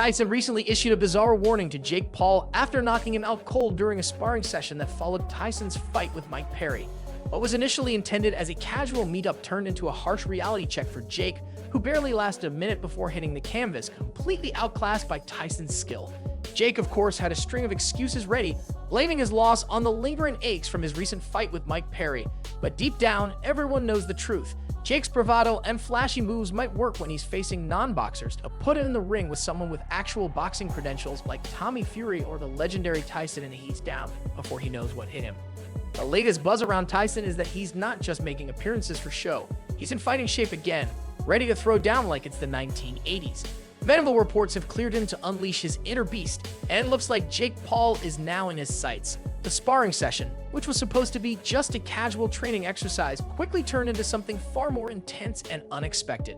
Tyson recently issued a bizarre warning to Jake Paul after knocking him out cold during a sparring session that followed Tyson's fight with Mike Perry. What was initially intended as a casual meetup turned into a harsh reality check for Jake, who barely lasted a minute before hitting the canvas, completely outclassed by Tyson's skill. Jake, of course, had a string of excuses ready, blaming his loss on the lingering aches from his recent fight with Mike Perry. But deep down, everyone knows the truth. Jake's bravado and flashy moves might work when he's facing non-boxers. To put it in the ring with someone with actual boxing credentials like Tommy Fury or the legendary Tyson, and he's down before he knows what hit him. The latest buzz around Tyson is that he's not just making appearances for show. He's in fighting shape again, ready to throw down like it's the 1980s. Venable reports have cleared him to unleash his inner beast, and it looks like Jake Paul is now in his sights. The sparring session, which was supposed to be just a casual training exercise, quickly turned into something far more intense and unexpected.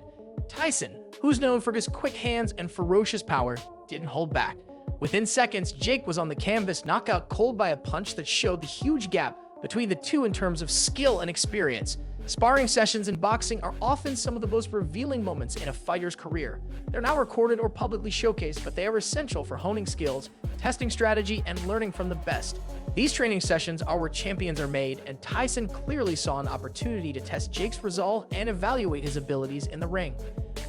Tyson, who's known for his quick hands and ferocious power, didn't hold back. Within seconds, Jake was on the canvas, knocked out cold by a punch that showed the huge gap between the two in terms of skill and experience. Sparring sessions in boxing are often some of the most revealing moments in a fighter's career. They're not recorded or publicly showcased, but they are essential for honing skills, testing strategy, and learning from the best. These training sessions are where champions are made, and Tyson clearly saw an opportunity to test Jake's resolve and evaluate his abilities in the ring.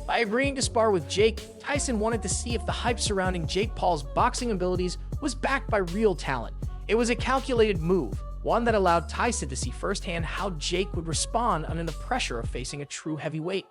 By agreeing to spar with Jake, Tyson wanted to see if the hype surrounding Jake Paul's boxing abilities was backed by real talent. It was a calculated move, one that allowed Tyson to see firsthand how Jake would respond under the pressure of facing a true heavyweight.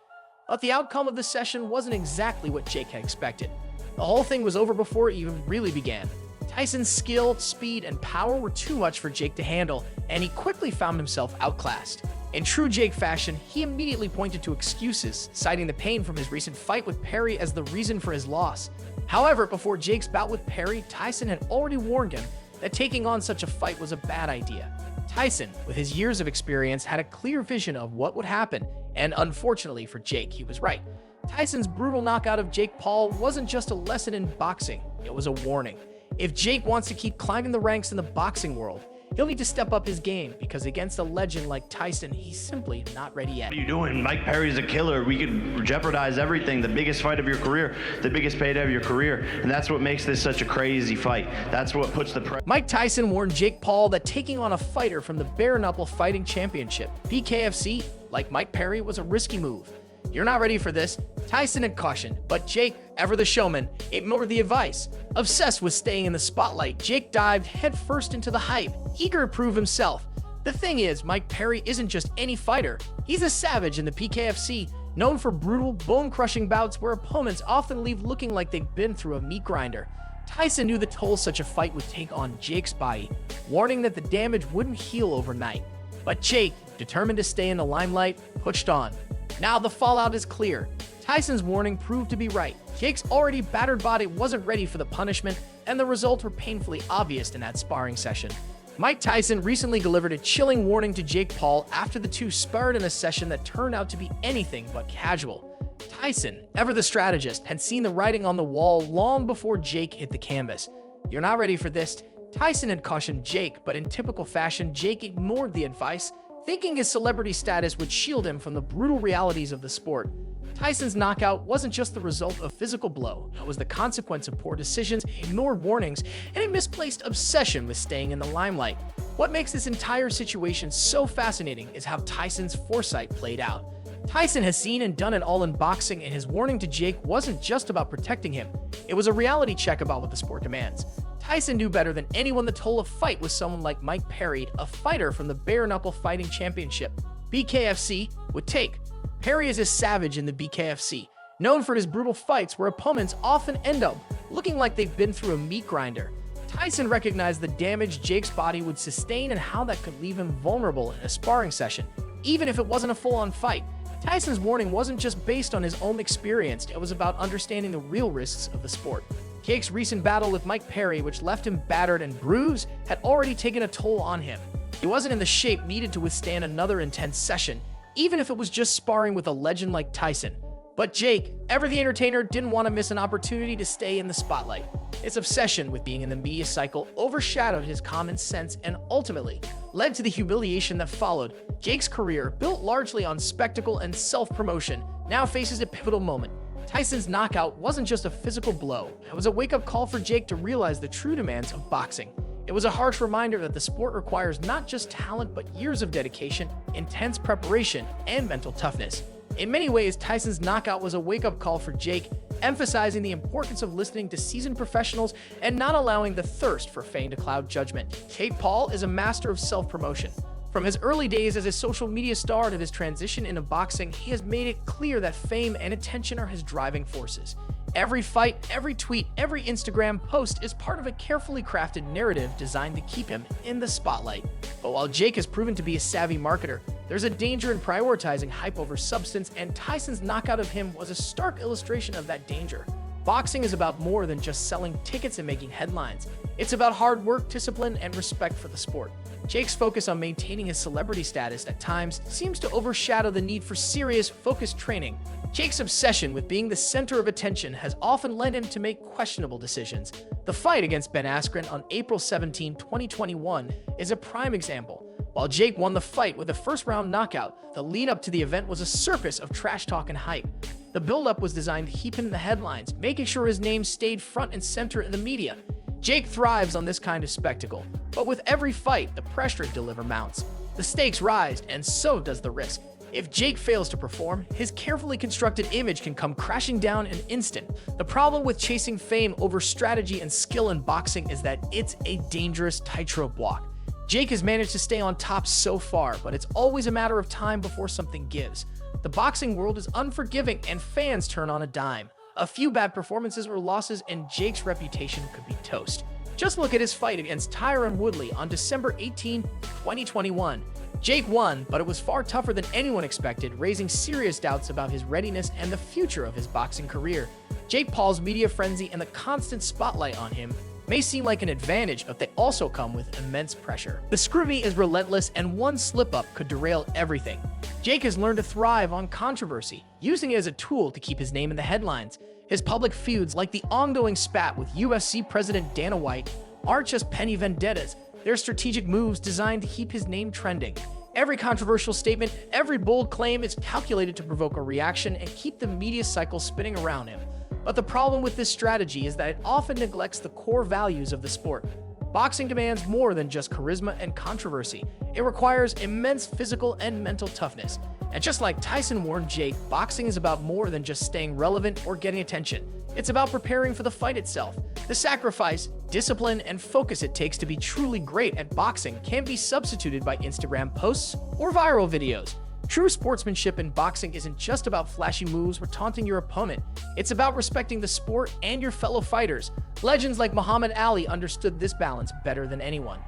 But the outcome of the session wasn't exactly what Jake had expected. The whole thing was over before it even really began. Tyson's skill, speed, and power were too much for Jake to handle, and he quickly found himself outclassed. In true Jake fashion, he immediately pointed to excuses, citing the pain from his recent fight with Perry as the reason for his loss. However, before Jake's bout with Perry, Tyson had already warned him that taking on such a fight was a bad idea. Tyson, with his years of experience, had a clear vision of what would happen, and unfortunately for Jake, he was right. Tyson's brutal knockout of Jake Paul wasn't just a lesson in boxing, it was a warning. If Jake wants to keep climbing the ranks in the boxing world, he'll need to step up his game, because against a legend like Tyson, he's simply not ready yet. What are you doing? Mike Perry's a killer. We could jeopardize everything. The biggest fight of your career, the biggest payday of your career. And that's what makes this such a crazy fight. That's what puts the pressure. Mike Tyson warned Jake Paul that taking on a fighter from the Bare Knuckle Fighting Championship, BKFC, like Mike Perry, was a risky move. You're not ready for this, Tyson had cautioned, but Jake, ever the showman, ignored the advice. Obsessed with staying in the spotlight, Jake dived headfirst into the hype, eager to prove himself. The thing is, Mike Perry isn't just any fighter. He's a savage in the PKFC, known for brutal, bone-crushing bouts where opponents often leave looking like they've been through a meat grinder. Tyson knew the toll such a fight would take on Jake's body, warning that the damage wouldn't heal overnight. But Jake, determined to stay in the limelight, pushed on. Now the fallout is clear. Tyson's warning proved to be right. Jake's already battered body wasn't ready for the punishment, and the results were painfully obvious in that sparring session. Mike Tyson recently delivered a chilling warning to Jake Paul after the two sparred in a session that turned out to be anything but casual. Tyson, ever the strategist, had seen the writing on the wall long before Jake hit the canvas. You're not ready for this, Tyson had cautioned Jake, but in typical fashion, Jake ignored the advice, thinking his celebrity status would shield him from the brutal realities of the sport. Tyson's knockout wasn't just the result of a physical blow, it was the consequence of poor decisions, ignored warnings, and a misplaced obsession with staying in the limelight. What makes this entire situation so fascinating is how Tyson's foresight played out. Tyson has seen and done it all in boxing, and his warning to Jake wasn't just about protecting him, it was a reality check about what the sport demands. Tyson knew better than anyone the toll of fight with someone like Mike Perry, a fighter from the Bare Knuckle Fighting Championship, BKFC, would take. Perry is a savage in the BKFC, known for his brutal fights where opponents often end up looking like they've been through a meat grinder. Tyson recognized the damage Jake's body would sustain and how that could leave him vulnerable in a sparring session, even if it wasn't a full-on fight. Tyson's warning wasn't just based on his own experience, it was about understanding the real risks of the sport. Jake's recent battle with Mike Perry, which left him battered and bruised, had already taken a toll on him. He wasn't in the shape needed to withstand another intense session, even if it was just sparring with a legend like Tyson. But Jake, ever the entertainer, didn't want to miss an opportunity to stay in the spotlight. His obsession with being in the media cycle overshadowed his common sense and ultimately led to the humiliation that followed. Jake's career, built largely on spectacle and self-promotion, now faces a pivotal moment. Tyson's knockout wasn't just a physical blow, it was a wake-up call for Jake to realize the true demands of boxing. It was a harsh reminder that the sport requires not just talent but years of dedication, intense preparation, and mental toughness. In many ways, Tyson's knockout was a wake-up call for Jake, emphasizing the importance of listening to seasoned professionals and not allowing the thirst for fame to cloud judgment. Jake Paul is a master of self-promotion. From his early days as a social media star to his transition into boxing, he has made it clear that fame and attention are his driving forces. Every fight, every tweet, every Instagram post is part of a carefully crafted narrative designed to keep him in the spotlight. But while Jake has proven to be a savvy marketer, there's a danger in prioritizing hype over substance, and Tyson's knockout of him was a stark illustration of that danger. Boxing is about more than just selling tickets and making headlines. It's about hard work, discipline, and respect for the sport. Jake's focus on maintaining his celebrity status at times seems to overshadow the need for serious, focused training. Jake's obsession with being the center of attention has often led him to make questionable decisions. The fight against Ben Askren on April 17, 2021 is a prime example. While Jake won the fight with a first-round knockout, the lead-up to the event was a circus of trash talk and hype. The build-up was designed to keep him in the headlines, making sure his name stayed front and center in the media. Jake thrives on this kind of spectacle, but with every fight, the pressure to deliver mounts. The stakes rise, and so does the risk. If Jake fails to perform, his carefully constructed image can come crashing down in an instant. The problem with chasing fame over strategy and skill in boxing is that it's a dangerous tightrope walk. Jake has managed to stay on top so far, but it's always a matter of time before something gives. The boxing world is unforgiving, and fans turn on a dime. A few bad performances or losses, and Jake's reputation could be toast. Just look at his fight against Tyron Woodley on December 18, 2021. Jake won, but it was far tougher than anyone expected, raising serious doubts about his readiness and the future of his boxing career. Jake Paul's media frenzy and the constant spotlight on him may seem like an advantage, but they also come with immense pressure. The scrutiny is relentless, and one slip-up could derail everything. Jake has learned to thrive on controversy, using it as a tool to keep his name in the headlines. His public feuds, like the ongoing spat with UFC President Dana White, aren't just petty vendettas. They're strategic moves designed to keep his name trending. Every controversial statement, every bold claim is calculated to provoke a reaction and keep the media cycle spinning around him. But the problem with this strategy is that it often neglects the core values of the sport. Boxing demands more than just charisma and controversy. It requires immense physical and mental toughness. And just like Tyson warned Jake, boxing is about more than just staying relevant or getting attention. It's about preparing for the fight itself. The sacrifice, discipline, and focus it takes to be truly great at boxing can't be substituted by Instagram posts or viral videos. True sportsmanship in boxing isn't just about flashy moves or taunting your opponent. It's about respecting the sport and your fellow fighters. Legends like Muhammad Ali understood this balance better than anyone.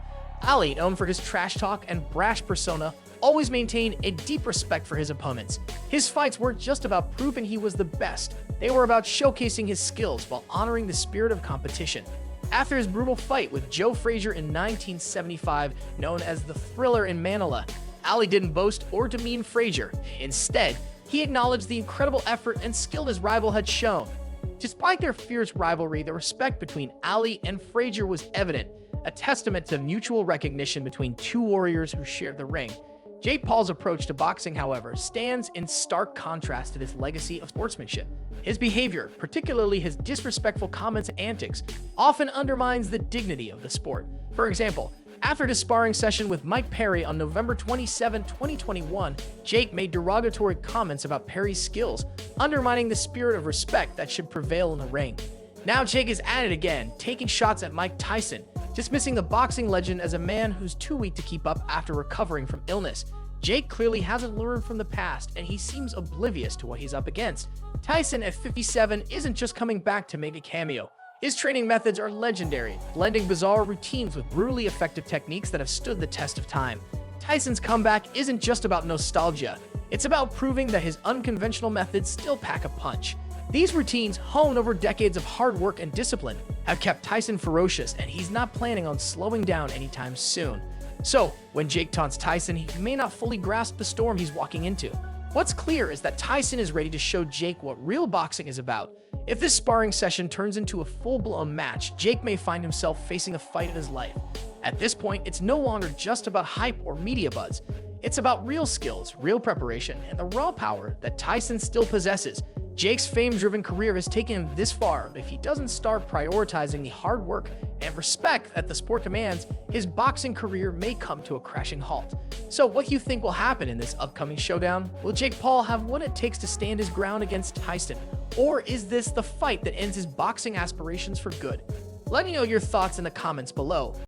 Ali, known for his trash talk and brash persona, always maintained a deep respect for his opponents. His fights weren't just about proving he was the best. They were about showcasing his skills while honoring the spirit of competition. After his brutal fight with Joe Frazier in 1975, known as the Thriller in Manila, Ali didn't boast or demean Frazier. Instead, he acknowledged the incredible effort and skill his rival had shown. Despite their fierce rivalry, the respect between Ali and Frazier was evident, a testament to mutual recognition between two warriors who shared the ring. Jake Paul's approach to boxing, however, stands in stark contrast to this legacy of sportsmanship. His behavior, particularly his disrespectful comments and antics, often undermines the dignity of the sport. For example, after his sparring session with Mike Perry on November 27, 2021, Jake made derogatory comments about Perry's skills, undermining the spirit of respect that should prevail in the ring. Now Jake is at it again, taking shots at Mike Tyson, dismissing the boxing legend as a man who's too weak to keep up after recovering from illness. Jake clearly hasn't learned from the past, and he seems oblivious to what he's up against. Tyson at 57 isn't just coming back to make a cameo. His training methods are legendary, blending bizarre routines with brutally effective techniques that have stood the test of time. Tyson's comeback isn't just about nostalgia. It's about proving that his unconventional methods still pack a punch. These routines, honed over decades of hard work and discipline, have kept Tyson ferocious, and he's not planning on slowing down anytime soon. So, when Jake taunts Tyson, he may not fully grasp the storm he's walking into. What's clear is that Tyson is ready to show Jake what real boxing is about. If this sparring session turns into a full-blown match, Jake may find himself facing a fight of his life. At this point, it's no longer just about hype or media buzz. It's about real skills, real preparation, and the raw power that Tyson still possesses. Jake's fame-driven career has taken him this far, but if he doesn't start prioritizing the hard work and respect that the sport demands, his boxing career may come to a crashing halt. So what do you think will happen in this upcoming showdown? Will Jake Paul have what it takes to stand his ground against Tyson? Or is this the fight that ends his boxing aspirations for good? Let me know your thoughts in the comments below.